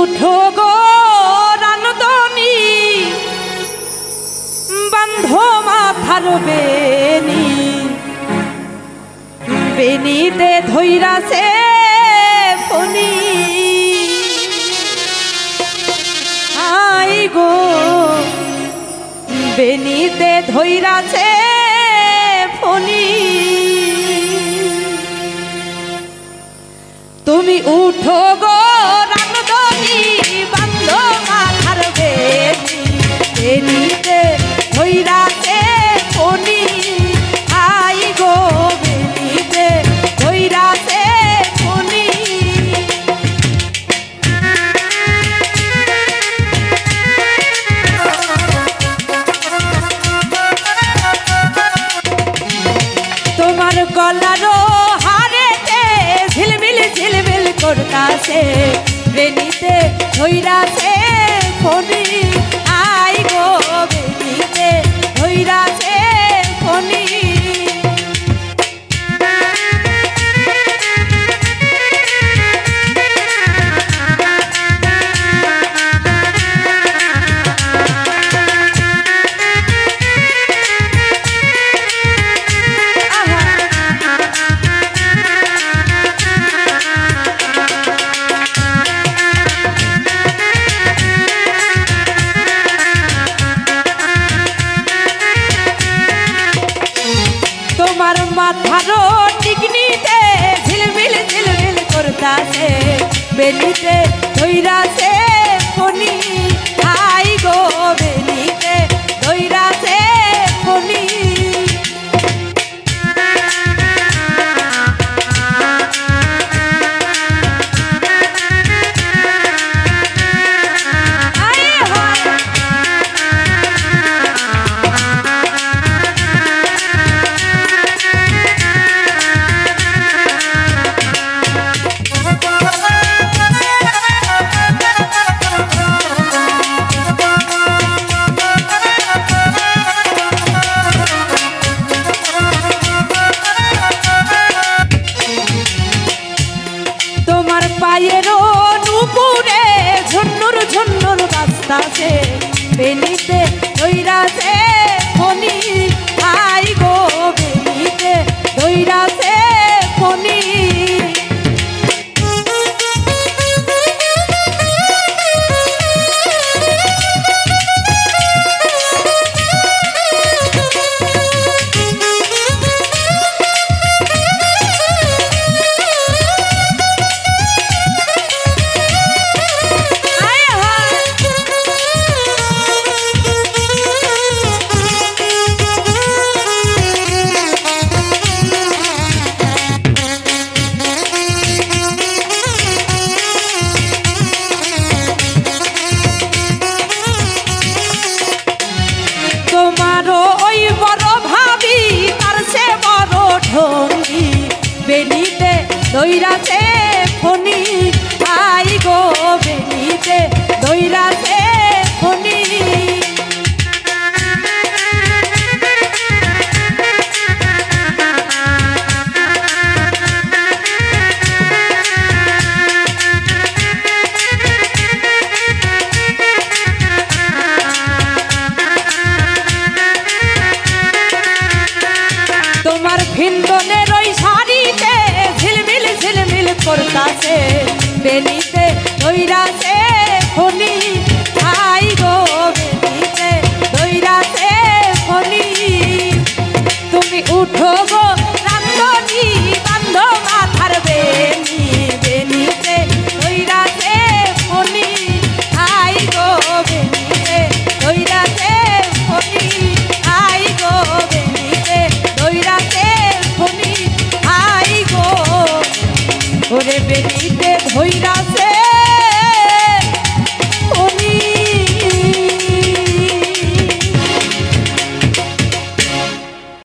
উঠো গো রানদনি বান্ধো মাথার বেনি বেনিতে ধইরাছে ফনি আই গো বেনিতে ধইরাছে ফনি তুমি উঠো গো রানদনি বান্ধো মাথার বেনি বেনিতে ধইরাছে ফনি আই গো বেনিতে ধইরাছে ফনি তোমার গলারও হারেতে ঝিলমিল ঝিলমিল করতাছে বেনিতে ধইরাছে ফনি আই গো বেনিতে ধইরাছে ফনি তোমার মাথারও টিকনিতে ঝিলমিল ঝিলমিল করতাছে বেনিতে ধইরাছে ফনি আই গো বেনিতে ধইরাছে ফনি পায়েরও নুপুরে ঝন্নুর ঝন্নুর বাজতাছে বেনিতে ধইরাছে ফনি আই গো বেনিতে ধইরাছে ফনি বেনিতে ধইরাছে ফনি আই গো বেনিতে ধইরাছে ফনি তোমার ভিন্দনের ওই শাড়িতে ঝিলমিল ঝিলমিল করতাছে বেনিতে ধইরাছে ফনি আই গো বেনিতে ধইরাছে ফনি তুমি উঠো গো রানদনি বান্ধো মাথার বেনি বেনিতে ধইরাছে ফনি আই গো বেনিতে ধইরাছে ফনি আই গো বেনিতে ধইরাছে ফনি আই গো ওরে বেনিতে ধইরাছে